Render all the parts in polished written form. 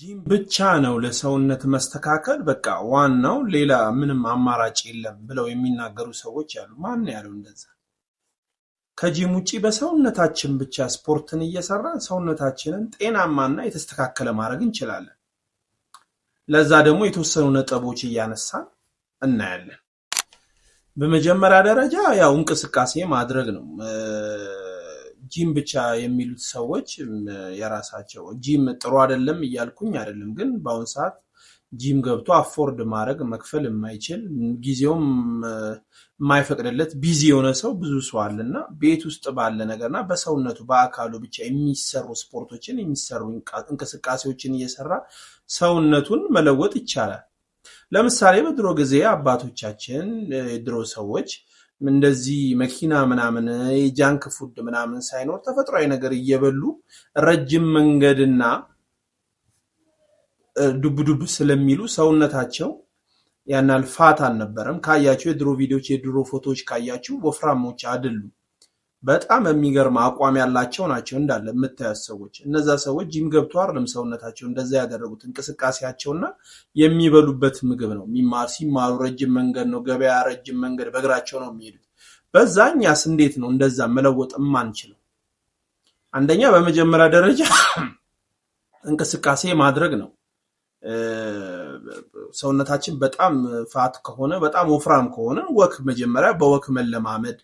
ጂም ብቻ ነው ለሰውነት መስተካከል በቃ ዋናው ሌላ ምንም አማራጭ የለም ብለው የሚናገሩ ሰዎች አሉ። ማን ያለው እንደዛ? ከጂም ውጪ በሰውነታችን ብቻ ስፖርትን እየሰራን ሰውነታችንን ጤናማና የተስተካከለ ማድረግ እንችላለን። ለዛ ደግሞ የተወሰኑ ነጥቦች እያነሳን እናያለን። በመጀመሪያ ደረጃ ያው እንቅስቃሴ ማድረግ ነው። ጂም ብቻ የሚሉት ሰዎች የራሳቸው ጂም ጥሩ አይደለም እያልኩኝ አይደለም፣ ግን በአሁን ሰዓት ጂም ገብቶ አፎርድ ማድረግ መክፈል የማይችል ጊዜውም የማይፈቅድለት ቢዚ የሆነ ሰው ብዙ ሰው አለና ቤት ውስጥ ባለ ነገርና በሰውነቱ በአካሉ ብቻ የሚሰሩ ስፖርቶችን የሚሰሩ እንቅስቃሴዎችን እየሰራ ሰውነቱን መለወጥ ይቻላል። ለምሳሌ በድሮ ጊዜ አባቶቻችን የድሮ ሰዎች እንደዚህ መኪና ምናምን የጃንክ ፉድ ምናምን ሳይኖር ተፈጥሯዊ ነገር እየበሉ ረጅም መንገድና ዱብ ዱብ ስለሚሉ ሰውነታቸው ያናል ፋት አልነበረም። ካያችሁ የድሮ ቪዲዮዎች የድሮ ፎቶዎች ካያችሁ ወፍራሞች አይደሉም። በጣም የሚገርም አቋም ያላቸው ናቸው እንዳለ የምታዩት ሰዎች። እነዛ ሰዎች ጂም ገብቶ አይደለም ሰውነታቸው እንደዛ ያደረጉት፣ እንቅስቃሴያቸውና የሚበሉበት ምግብ ነው። ሲማሩ ረጅም መንገድ ነው፣ ገበያ ረጅም መንገድ በእግራቸው ነው የሚሄዱት። በዛኛስ እንዴት ነው እንደዛ መለወጥ የማንችለው? አንደኛ በመጀመሪያ ደረጃ እንቅስቃሴ ማድረግ ነው። ሰውነታችን በጣም ፋት ከሆነ በጣም ወፍራም ከሆነ ወክ መጀመሪያ በወክ መለማመድ፣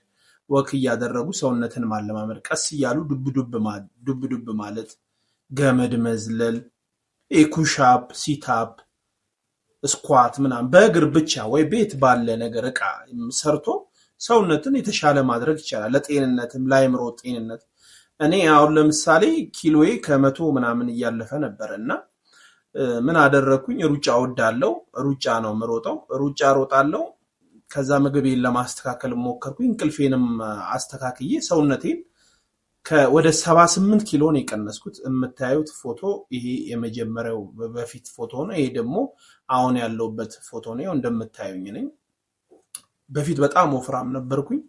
ወክ እያደረጉ ሰውነትን ማለማመድ፣ ቀስ እያሉ ዱብ ዱብ ማለት፣ ገመድ መዝለል፣ ኩሻፕ፣ ሲታፕ፣ ስኳት ምናምን በእግር ብቻ ወይ ቤት ባለ ነገር ዕቃ ሰርቶ ሰውነትን የተሻለ ማድረግ ይቻላል። ለጤንነትም ለአእምሮ ጤንነት። እኔ አሁን ለምሳሌ ኪሎዬ ከመቶ ምናምን እያለፈ ነበር እና ምን አደረኩኝ? ሩጫ ወዳለው ሩጫ ነው ምሮጠው፣ ሩጫ ሮጣለው። ከዛ ምግቤን ለማስተካከል ሞከርኩኝ። እንቅልፌንም አስተካክዬ ሰውነቴን ወደ 78 ኪሎ ነው የቀነስኩት። የምታዩት ፎቶ ይሄ የመጀመሪያው በፊት ፎቶ ነው። ይሄ ደግሞ አሁን ያለውበት ፎቶ ነው። እንደምታዩኝ ነኝ። በፊት በጣም ወፍራም ነበርኩኝ።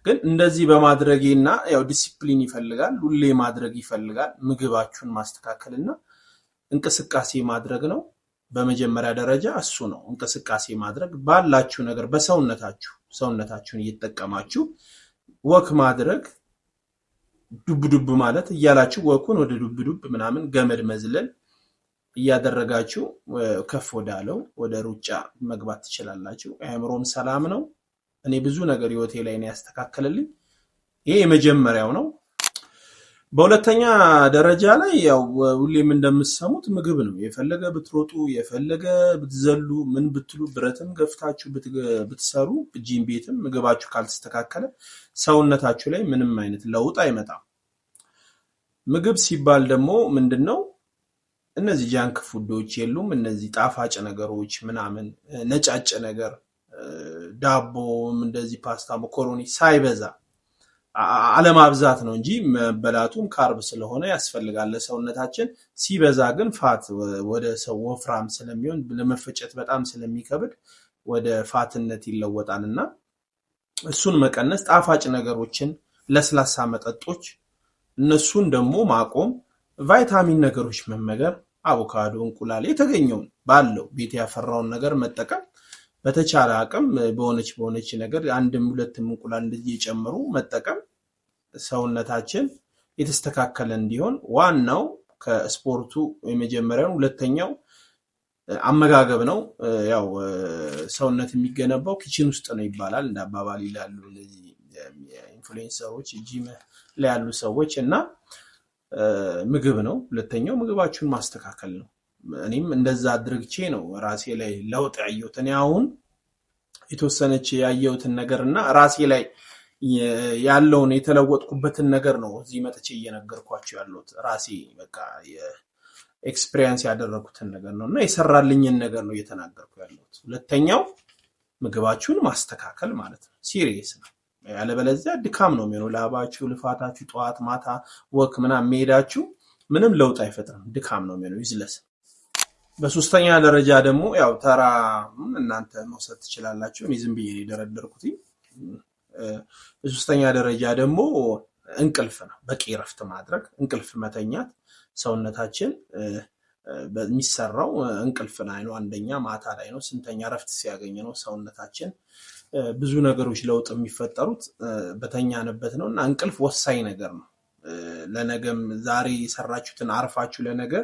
ግን እንደዚህ በማድረጌና ያው ዲሲፕሊን ይፈልጋል፣ ሁሌ ማድረግ ይፈልጋል። ምግባችሁን ማስተካከልና እንቅስቃሴ ማድረግ ነው። በመጀመሪያ ደረጃ እሱ ነው። እንቅስቃሴ ማድረግ ባላችሁ ነገር ሰውነታችሁን እየተጠቀማችሁ ወክ ማድረግ፣ ዱብ ዱብ ማለት እያላችሁ ወኩን ወደ ዱብ ዱብ ምናምን ገመድ መዝለል እያደረጋችሁ ከፍ ወዳለው ወደ ሩጫ መግባት ትችላላችሁ። አእምሮም ሰላም ነው። እኔ ብዙ ነገር ህይወቴ ላይ ነው ያስተካከለልኝ። ይሄ የመጀመሪያው ነው። በሁለተኛ ደረጃ ላይ ያው ሁሌም እንደምትሰሙት ምግብ ነው። የፈለገ ብትሮጡ የፈለገ ብትዘሉ ምን ብትሉ ብረትም ገፍታችሁ ብትሰሩ ጂም ቤትም ምግባችሁ ካልተስተካከለ ሰውነታችሁ ላይ ምንም አይነት ለውጥ አይመጣም። ምግብ ሲባል ደግሞ ምንድነው? እነዚህ ጃንክ ፉዶች የሉም። እነዚህ ጣፋጭ ነገሮች ምናምን ነጫጭ ነገር ዳቦም እንደዚህ ፓስታ፣ መኮሮኒ ሳይበዛ አለማብዛት ነው እንጂ መበላቱም ካርብ ስለሆነ ያስፈልጋል ለሰውነታችን። ሲበዛ ግን ፋት ወደ ሰው ወፍራም ስለሚሆን ለመፈጨት በጣም ስለሚከብድ ወደ ፋትነት ይለወጣልና እሱን መቀነስ፣ ጣፋጭ ነገሮችን፣ ለስላሳ መጠጦች እነሱን ደግሞ ማቆም፣ ቫይታሚን ነገሮች መመገብ፣ አቮካዶ፣ እንቁላል የተገኘውን ባለው ቤት ያፈራውን ነገር መጠቀም፣ በተቻለ አቅም በሆነች ነገር አንድም ሁለትም እንቁላል እንደዚህ የጨመሩ መጠቀም ሰውነታችን የተስተካከለ እንዲሆን። ዋናው ከስፖርቱ የመጀመሪያው፣ ሁለተኛው አመጋገብ ነው። ያው ሰውነት የሚገነባው ኪችን ውስጥ ነው ይባላል እንደ አባባል ይላሉ እነዚህ ኢንፍሉዌንሰሮች፣ ጂም ላይ ያሉ ሰዎች እና ምግብ ነው። ሁለተኛው ምግባችሁን ማስተካከል ነው። እኔም እንደዛ አድርግቼ ነው ራሴ ላይ ለውጥ ያየሁት። እኔ አሁን የተወሰነች ያየሁትን ነገርና ራሴ ላይ ያለውን የተለወጥኩበትን ነገር ነው እዚህ መጥቼ እየነገርኳችሁ ያለሁት። ራሴ በቃ ኤክስፒሪየንስ ያደረኩትን ነገር ነውና የሰራልኝን ነገር ነው እየተናገርኩ ያለሁት። ሁለተኛው ምግባችሁን ማስተካከል ማለት ነው። ሲሪየስ ነው። ያለበለዚያ ድካም ነው የሚሆነው። ላባችሁ፣ ልፋታችሁ፣ ጠዋት ማታ ወክ ምናምን መሄዳችሁ ምንም ለውጥ አይፈጥርም። ድካም ነው የሚሆነው፣ ዩዝለስ። በሶስተኛ ደረጃ ደግሞ ያው ተራ እናንተ መውሰድ ትችላላችሁ። እኔ ዝም ብዬ የደረደርኩት። በሶስተኛ ደረጃ ደግሞ እንቅልፍ ነው። በቂ ረፍት ማድረግ፣ እንቅልፍ መተኛት ሰውነታችን በሚሰራው እንቅልፍ ላይ ነው። አንደኛ ማታ ላይ ነው። ስንተኛ ረፍት ሲያገኝ ነው ሰውነታችን ብዙ ነገሮች ለውጥ የሚፈጠሩት በተኛንበት ነው እና እንቅልፍ ወሳኝ ነገር ነው። ለነገም ዛሬ የሰራችሁትን አርፋችሁ ለነገ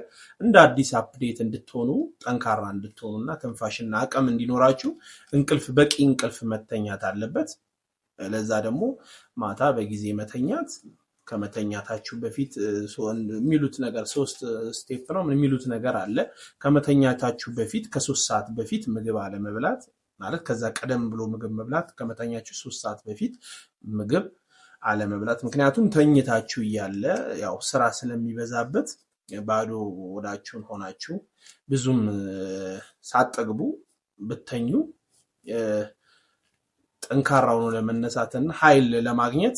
እንደ አዲስ አፕዴት እንድትሆኑ ጠንካራ እንድትሆኑ እና ትንፋሽና አቅም እንዲኖራችሁ በቂ እንቅልፍ መተኛት አለበት። ለዛ ደግሞ ማታ በጊዜ መተኛት ከመተኛታችሁ በፊት የሚሉት ነገር 3 ስቴፕ ነው የሚሉት ነገር አለ። ከመተኛታችሁ በፊት ከ3 ሰዓት በፊት ምግብ አለመብላት ማለት ከዛ ቀደም ብሎ ምግብ መብላት፣ ከመተኛችሁ 3 ሰዓት በፊት ምግብ አለመብላት። ምክንያቱም ተኝታችሁ እያለ ያው ስራ ስለሚበዛበት ባዶ ወዳችሁን ሆናችሁ ብዙም ሳጠግቡ ብተኙ ጠንካራ ሆኖ ለመነሳትና ኃይል ለማግኘት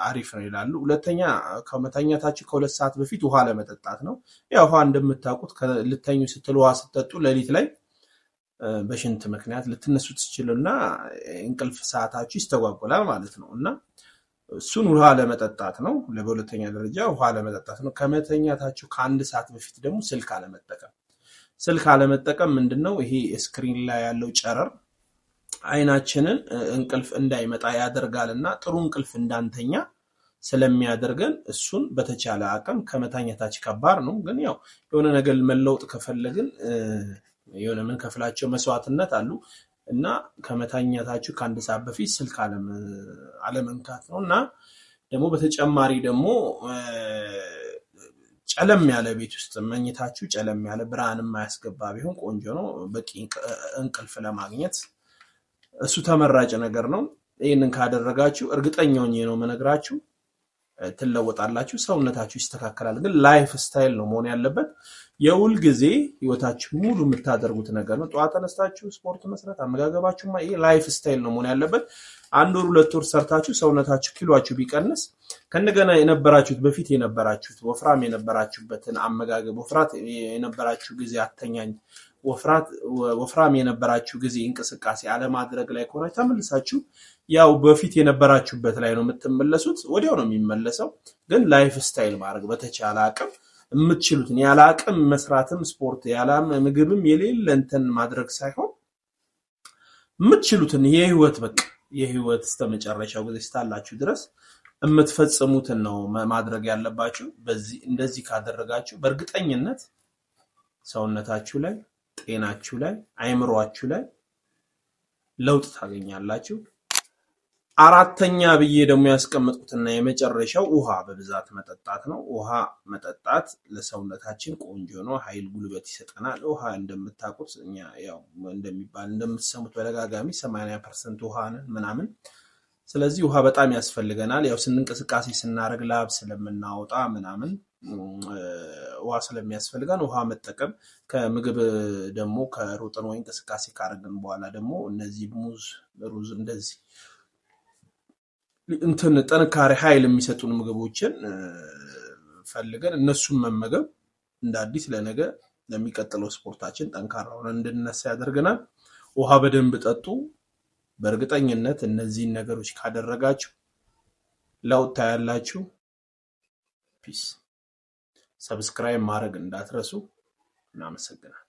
አሪፍ ነው ይላሉ። ሁለተኛ ከመተኛታችሁ ከ2 ሰዓት በፊት ውሃ ለመጠጣት ነው። ያው ውሃ እንደምታውቁት ልተኙ ስትሉ ውሃ ስትጠጡ ሌሊት ላይ በሽንት ምክንያት ልትነሱ ትችሉና እንቅልፍ ሰዓታችሁ ይስተጓጎላል ማለት ነው እና እሱን ውሃ ለመጠጣት ነው። በሁለተኛ ደረጃ ውሃ ለመጠጣት ነው። ከመተኛታችሁ ከ1 ሰዓት በፊት ደግሞ ስልክ አለመጠቀም ምንድነው? ይሄ ስክሪን ላይ ያለው ጨረር አይናችንን እንቅልፍ እንዳይመጣ ያደርጋልና ጥሩ እንቅልፍ እንዳንተኛ ስለሚያደርገን እሱን በተቻለ አቅም ከመተኛታችን ከባድ ነው። ግን ያው የሆነ ነገር መለውጥ ከፈለግን የሆነ ምን ከፍላቸው መስዋዕትነት አሉ እና ከመተኛታችሁ ከ1 ሰዓት በፊት ስልክ አለመንካት ነው እና ደግሞ በተጨማሪ ደግሞ ጨለም ያለ ቤት ውስጥ መኝታችሁ ጨለም ያለ ብርሃን የማያስገባ ቢሆን ቆንጆ ነው፣ በቂ እንቅልፍ ለማግኘት እሱ ተመራጭ ነገር ነው። ይሄንን ካደረጋችሁ እርግጠኛ ሆኜ ነው መነግራችሁ ትለወጣላችሁ፣ ሰውነታችሁ ይስተካከላል። ግን ላይፍ ስታይል ነው መሆን ያለበት። የሁል ጊዜ ህይወታችሁ ሙሉ የምታደርጉት ነገር ነው። ጠዋት ተነስታችሁ ስፖርት መስራት፣ አመጋገባችሁማ ይሄ ላይፍ ስታይል ነው መሆን ያለበት። 1 ወር 2 ወር ሰርታችሁ ሰውነታችሁ ኪሎአችሁ ቢቀንስ ከእንደገና በፊት የነበራችሁት ወፍራም የነበራችሁበትን አመጋገብ፣ ወፍራት የነበራችሁ ጊዜ አተኛኝ፣ ወፍራም የነበራችሁ ጊዜ እንቅስቃሴ አለማድረግ ላይ ከሆነ ተመልሳችሁ ያው በፊት የነበራችሁበት ላይ ነው የምትመለሱት። ወዲያው ነው የሚመለሰው። ግን ላይፍ ስታይል ማድረግ በተቻለ አቅም የምትችሉትን ያለ አቅም መስራትም ስፖርት ያለ ምግብም የሌለ እንትን ማድረግ ሳይሆን የምትችሉትን የህይወት እስከመጨረሻው ጊዜ ስታላችሁ ድረስ የምትፈጽሙትን ነው ማድረግ ያለባችሁ። እንደዚህ ካደረጋችሁ በእርግጠኝነት ሰውነታችሁ ላይ፣ ጤናችሁ ላይ፣ አይምሮአችሁ ላይ ለውጥ ታገኛላችሁ። አራተኛ ብዬ ደግሞ ያስቀመጥኩትና የመጨረሻው ውሃ በብዛት መጠጣት ነው። ውሃ መጠጣት ለሰውነታችን ቆንጆ ነው፣ ኃይል ጉልበት ይሰጠናል። ውሃ እንደምታውቁት እኛ ያው እንደምትሰሙት በደጋጋሚ 80% ውሃ ነን ምናምን። ስለዚህ ውሃ በጣም ያስፈልገናል። ያው እንቅስቃሴ ስናደርግ ላብ ስለምናወጣ ምናምን ውሃ ስለሚያስፈልገን ውሃ መጠቀም፣ ከምግብ ደግሞ ከሮጥን ወይ እንቅስቃሴ ካደረግን በኋላ ደግሞ እነዚህ ሙዝ፣ ሩዝ እንደዚህ ጥንካሬ ኃይል የሚሰጡን ምግቦችን ፈልገን እነሱን መመገብ እንደ አዲስ ለነገ ለሚቀጥለው ስፖርታችን ጠንካራ ሆነን እንድንነሳ ያደርገናል። ውሃ በደንብ ጠጡ። በእርግጠኝነት እነዚህን ነገሮች ካደረጋችሁ ለውጥ ታያላችሁ። ፒስ። ሰብስክራይብ ማድረግ እንዳትረሱ። እናመሰግናለን።